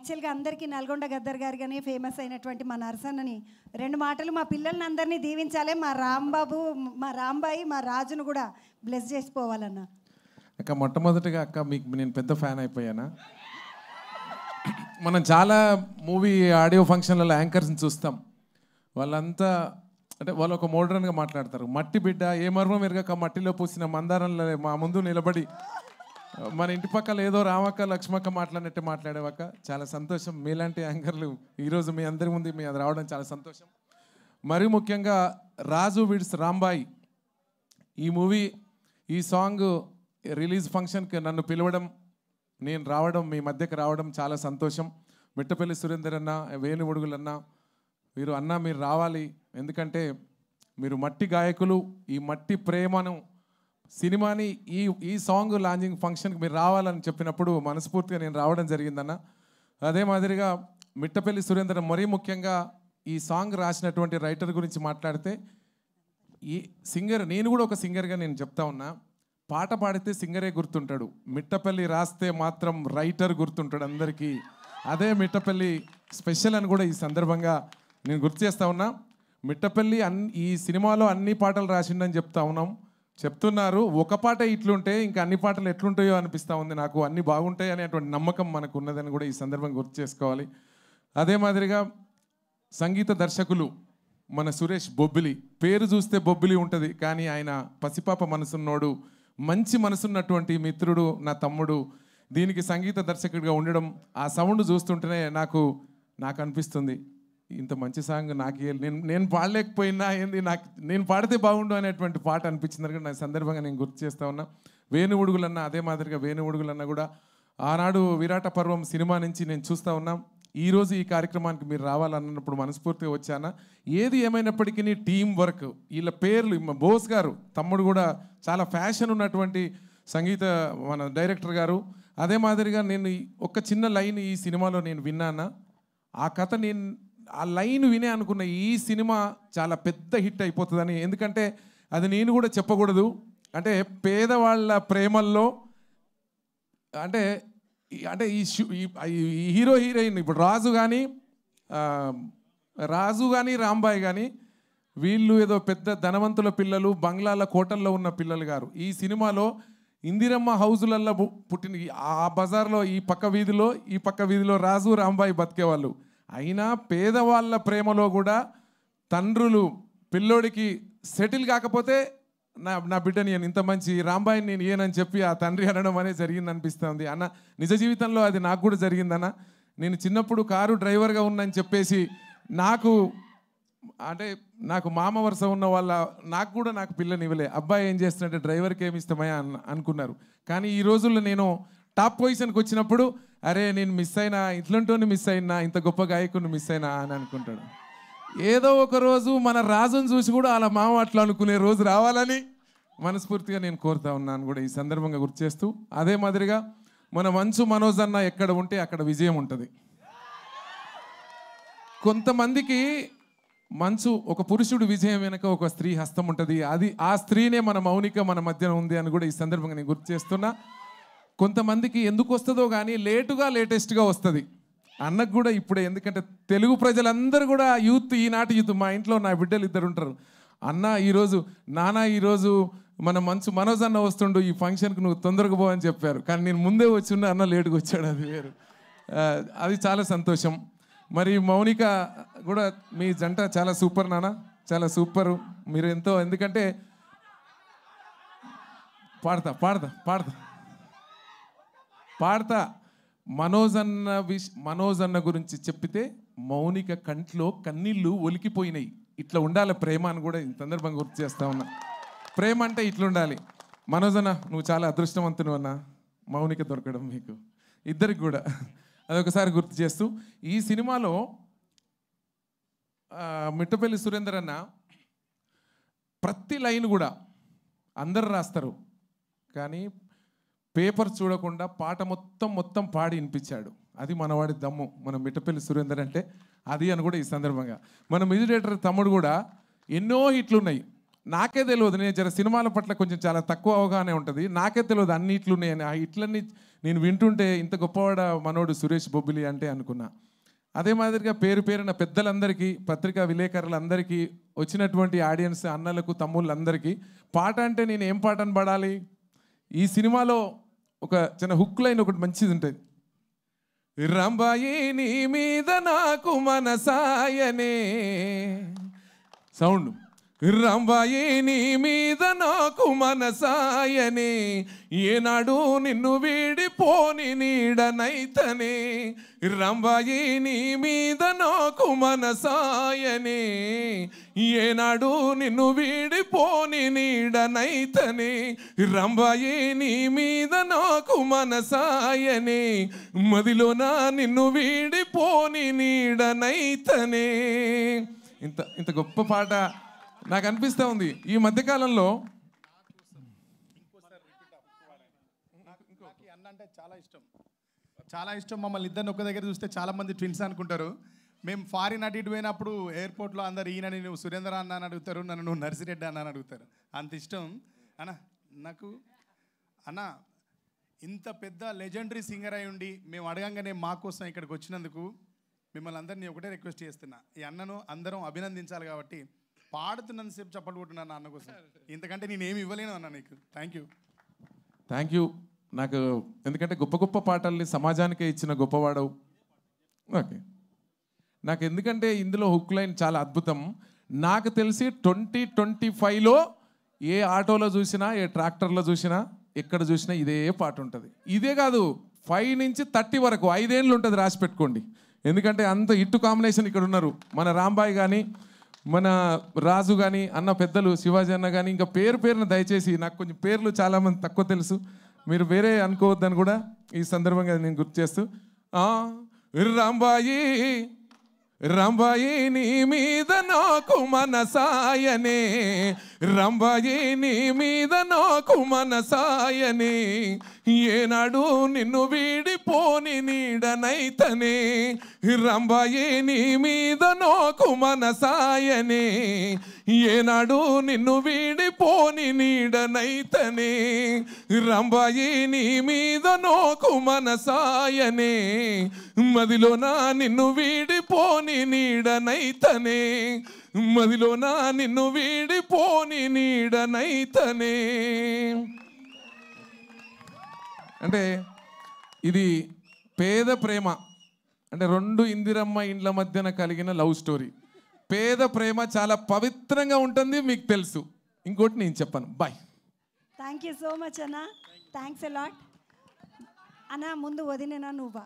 యాక్చువల్గా అందరికీ నల్గొండ గద్దర్ గారిగానే ఫేమస్ అయినటువంటి మా నరసన్నని 2 మాటలు మా పిల్లల్ని అందరినీ దీవించాలి. మా రాంబాబు, మా రాంబాయి, మా రాజును కూడా బ్లెస్ చేసిపోవాలన్న. అక్క మొట్టమొదటిగా అక్క మీకు నేను పెద్ద ఫ్యాన్ అయిపోయానా. మనం చాలా మూవీ ఆడియో ఫంక్షన్లలో యాంకర్స్ని చూస్తాం. వాళ్ళంతా అంటే వాళ్ళు ఒక మోడ్రన్గా మాట్లాడతారు. మట్టి బిడ్డ ఏ మర్మం ఎరగక మట్టిలో పూసిన మందారంలో మా ముందు నిలబడి మన ఇంటి పక్కల ఏదో రామక్క లక్ష్మక్క మాట్లాడినట్టే మాట్లాడేవాక చాలా సంతోషం. మీలాంటి యాంకర్లు ఈరోజు మీ అందరి ముందు మీ అది రావడం చాలా సంతోషం. మరీ ముఖ్యంగా రాజు విడ్స్ రాంబాయి ఈ మూవీ ఈ సాంగ్ రిలీజ్ ఫంక్షన్కి నన్ను పిలవడం, నేను రావడం, మీ మధ్యకి రావడం చాలా సంతోషం. మిట్టపల్లి సురేందర్ అన్న, వేణువుడుగులన్న, మీరు రావాలి. ఎందుకంటే మీరు మట్టి గాయకులు. ఈ మట్టి ప్రేమను సినిమాని ఈ సాంగ్ లాంచింగ్ ఫంక్షన్కి మీరు రావాలని చెప్పినప్పుడు మనస్ఫూర్తిగా నేను రావడం జరిగిందన్న. అదే మాదిరిగా మిట్టపల్లి సురేందర్ మరీ ముఖ్యంగా ఈ సాంగ్ రాసినటువంటి రైటర్ గురించి మాట్లాడితే, ఈ సింగర్, నేను కూడా ఒక సింగర్గా నేను చెప్తా ఉన్నా, పాట పాడితే సింగరే గుర్తుంటాడు, మిట్టపల్లి రాస్తే మాత్రం రైటర్ గుర్తుంటాడు అందరికీ. అదే మిట్టపల్లి స్పెషల్ అని కూడా ఈ సందర్భంగా నేను గుర్తు చేస్తా ఉన్నా. మిట్టపల్లి ఈ సినిమాలో అన్ని పాటలు రాసిండని చెప్తున్నారు. ఒక పాట ఇట్లుంటే ఇంకా అన్ని పాటలు ఎట్లుంటాయో అనిపిస్తూ ఉంది నాకు. అన్నీ బాగుంటాయి అనేటువంటి నమ్మకం మనకు ఉన్నదని కూడా ఈ సందర్భంగా గుర్తు చేసుకోవాలి. అదే మాదిరిగా సంగీత దర్శకులు మన సురేష్ బొబ్బిలి, పేరు చూస్తే బొబ్బిలి ఉంటుంది, కానీ ఆయన పసిపాప మనసున్నోడు, మంచి మనసున్నటువంటి మిత్రుడు, నా తమ్ముడు. దీనికి సంగీత దర్శకుడిగా ఉండడం, ఆ సౌండ్ చూస్తుంటేనే నాకు అనిపిస్తుంది ఇంత మంచి సాంగ్ నేను పాడలేకపోయినా ఏంది, నేను పాడితే బాగుండు అనేటువంటి పాట అనిపించింది. నా సందర్భంగా నేను గుర్తు చేస్తా ఉన్నా. వేణువుడుగులన్న అదే మాదిరిగా వేణువుడుగులన్న కూడా ఆనాడు విరాట పర్వం సినిమా నుంచి నేను చూస్తూ ఉన్నాం. ఈరోజు ఈ కార్యక్రమానికి మీరు రావాలన్నప్పుడు మనస్ఫూర్తిగా వచ్చానా. ఏది ఏమైనప్పటికీ టీం వర్క్, వీళ్ళ పేర్లు, బోస్ గారు తమ్ముడు కూడా చాలా ఫ్యాషన్ ఉన్నటువంటి సంగీత మన డైరెక్టర్ గారు. అదే మాదిరిగా నేను ఒక చిన్న లైన్ ఈ సినిమాలో నేను విన్నానా, ఆ కథ ఆ లైన్ వినే అనుకున్న ఈ సినిమా చాలా పెద్ద హిట్ అయిపోతుందని. ఎందుకంటే అది నేను కూడా చెప్పకూడదు. అంటే పేదవాళ్ళ ప్రేమల్లో అంటే ఈ హీరో హీరోయిన్ ఇప్పుడు రాజు కానీ రాంబాయి కానీ వీళ్ళు ఏదో పెద్ద ధనవంతుల పిల్లలు, బంగ్లాల కోటల్లో ఉన్న పిల్లలు గారు. ఈ సినిమాలో ఇందిరమ్మ హౌజులల్లో పుట్టిన ఆ బజార్లో ఈ పక్క వీధిలో రాజు రాంబాయి బతికేవాళ్ళు. అయినా పేదవాళ్ళ ప్రేమలో కూడా తండ్రులు పిల్లోడికి సెటిల్ కాకపోతే నా బిడ్డని ఇంత మంచి రాంబాయిని నేను ఇయ్యనని చెప్పి ఆ తండ్రి అనడం అనేది జరిగింది అనిపిస్తుంది అన్న. నిజ జీవితంలో అది నాకు కూడా జరిగిందన్న. నేను చిన్నప్పుడు కారు డ్రైవర్గా ఉన్నని చెప్పేసి నాకు మామ వరుస ఉన్న నాకు పిల్లని ఇవ్వలే. అబ్బాయి ఏం చేస్తున్నట్టే డ్రైవర్కి ఏమి ఇష్టమయ్యా అనుకున్నారు. కానీ ఈ రోజుల్లో నేను టాప్ పొజిషన్కి వచ్చినప్పుడు అరే నేను మిస్ అయినా, ఇట్లంటోని మిస్ అయినా, ఇంత గొప్ప గాయకుని మిస్ అయినా అని అనుకుంటాడు. ఏదో ఒక రోజు మన రాజును చూసి కూడా అలా మామ అట్లా అనుకునే రోజు రావాలని మనస్ఫూర్తిగా నేను కోరుతా ఉన్నాను కూడా ఈ సందర్భంగా గుర్తు చేస్తూ. అదే మాదిరిగా మన మంచు మనోజ్ అన్న ఎక్కడ ఉంటే అక్కడ విజయం ఉంటుంది. కొంతమందికి ఒక పురుషుడు విజయం వెనక ఒక స్త్రీ హస్తం ఉంటుంది. ఆ స్త్రీనే మన మౌనిక మన మధ్యన ఉంది అని కూడా ఈ సందర్భంగా నేను గుర్తు చేస్తున్నా. కొంతమందికి ఎందుకు వస్తుందో కానీ లేటెస్ట్గా వస్తుంది. అన్నకు కూడా ఇప్పుడే, ఎందుకంటే తెలుగు ప్రజలందరూ కూడా ఈనాటి యూత్, మా ఇంట్లో నా బిడ్డలు 2 ఉంటారు. ఈరోజు మన మంచు మనోజ్ అన్న వస్తుండు, ఈ ఫంక్షన్కి నువ్వు తొందరగా పోవని చెప్పారు. కానీ నేను ముందే వచ్చి అన్న లేటుగా వచ్చాడు, అది వేరు. అది చాలా సంతోషం. మరి మౌనిక కూడా మీ జంట చాలా సూపర్ నాన్న, చాలా సూపరు. మీరు ఎంతో, ఎందుకంటే పాడతా మనోజ్ అన్న గురించి చెప్పితే మౌనిక కంట్లో కన్నీళ్ళు ఒలికిపోయినాయి. ఇట్లా ఉండాలి ప్రేమ అని కూడా ఈ సందర్భంగా గుర్తు చేస్తా ఉన్నా. ప్రేమ అంటే ఇట్లా ఉండాలి. మనోజ్ అన్న నువ్వు చాలా అదృష్టవంతుడు అన్న, మౌనిక దొరకడం మీకు ఇద్దరికి కూడా. అదొకసారి గుర్తు చేస్తూ ఈ సినిమాలో మిట్టపల్లి సురేందర్ అన్న ప్రతి లైన్ కూడా అందరు రాస్తారు, కానీ పేపర్ చూడకుండా పాట మొత్తం పాడి వినిపించాడు. అది మనవాడి దమ్ము, మన మిట్టపల్లి సురేందర్ అంటే అది అని కూడా ఈ సందర్భంగా. మన మ్యూజిక్ డైరెక్టర్ తమ్ముడు కూడా ఎన్నో హిట్లు ఉన్నాయి. నాకే తెలియదు, నేను జర సినిమాల పట్ల కొంచెం చాలా తక్కువ అవగాహన ఉంటుంది, నాకే తెలియదు అన్ని ఇట్లు ఉన్నాయని. ఆ ఇట్లన్నీ నేను వింటుంటే ఇంత గొప్పవాడ మనోడు సురేష్ బొబ్బిలి అంటే అనుకున్నా. అదే మాదిరిగా పేరు పేరున పెద్దలందరికీ, పత్రికా విలేకరులందరికీ, వచ్చినటువంటి ఆడియన్స్ అన్నలకు తమ్ముళ్ళందరికీ పాట అంటే నేను ఏం పాటను పడాలి? ఈ సినిమాలో ఒక చిన్న హుక్ లైన్ ఒకటి మంచిది ఉంటుంది. రంబాయి నీ మీద నాకు మనసాయనే, సౌండ్. రంబాయి నీ మీద నాకు మనసాయనే, ఏనాడు నిన్ను వీడిపోని నీడనైతనే. రంబాయి నీ మీద నాకు మనసాయనే, ఏనాడు నిన్ను వీడిపోని నీడనైతనే. రంబాయి నీ మీద నాకు మనసాయనే, మదిలోన నిన్ను వీడిపోని నీడనైతనే. ఇంత గొప్ప పాట నాకు అనిపిస్తూ ఉంది ఈ మధ్యకాలంలో. అన్న అంటే చాలా ఇష్టం. మమ్మల్ని ఇద్దరిని ఒక దగ్గర చూస్తే చాలా మంది ట్విన్స్ అనుకుంటారు. మేము ఫారిన్ అటు ఇటు పోయినప్పుడు ఎయిర్పోర్ట్లో అందరు ఈయనని నువ్వు సురేంద్ర అన్న అని అడుగుతారు, నన్ను నువ్వు నర్సిరెడ్డి అన్న అని అడుగుతారు. అంత ఇష్టం అన్న నాకు. అన్న ఇంత పెద్ద లెజెండరీ సింగర్ అయి ఉండి మేము అడగంగానే మా కోసం ఇక్కడికి వచ్చినందుకు మిమ్మల్ని అందరినీ ఒకటే రిక్వెస్ట్ చేస్తున్నా, ఈ అన్నను అందరం అభినందించాలి. కాబట్టి పాడుతున్నంతసేపు చప్పట్లు కొట్టున్నాను అన్న కోసం, ఇంతకంటే నేను ఏమి ఇవ్వలేను అన్న నీకు. Thank you. నాకు ఎందుకంటే గొప్ప గొప్ప పాటల్ని సమాజానికే ఇచ్చిన గొప్పవాడవు. ఓకే, నాకు ఎందుకంటే ఇందులో హుక్ లైన్ చాలా అద్భుతం. నాకు తెలిసి 2025లో ఏ ఆటోలో చూసినా, ఏ ట్రాక్టర్లో చూసినా, ఎక్కడ చూసినా ఇదే పాట ఉంటుంది. ఇదే కాదు, 5 నుంచి 30 వరకు 5 ఏళ్ళు ఉంటుంది, రాసి పెట్టుకోండి. ఎందుకంటే అంత ఇట్టు కాంబినేషన్ ఇక్కడ ఉన్నారు. మన రాంబాయ్ కానీ, మన రాజు కానీ, అన్న పెద్దలు శివాజీ అన్న కానీ, ఇంకా పేరున దయచేసి నాకు కొంచెం పేర్లు చాలామంది తక్కువ తెలుసు, మీరు వేరే అనుకోవద్దని కూడా ఈ సందర్భంగా నేను గుర్తు చేస్తూ, రంబాయి నీ మీద నాకు మనసాయనే, రంబాయి నీ మీద నాకు మనసాయనే, ఏనాడు నిన్ను వీడిపోని నీడనైతనే. రంబాయి నీ మీద నాకు మనసాయనే, ఏనాడు నిన్ను వీడిపోని నీడనైతనే. రంబాయి నీ మీద నాకు మనసాయనే, మదిలోన నిన్ను వీడిపోని నీడనైతనే. మదిలోన నిన్ను వీడిపోని నీడనైతనే. అంటే ఇది పేద ప్రేమ, అంటే 2 ఇందిరమ్మ ఇండ్ల మధ్యన కలిగిన లవ్ స్టోరీ. పేద ప్రేమ చాలా పవిత్రంగా ఉంటుంది, మీకు తెలుసు. ఇంకోటి నేను చెప్పను. Bye. Thank you so much అన్న, థ్యాంక్స్ ఎ లాట్ అన్న. ముందు వదినేనా నువ్వా?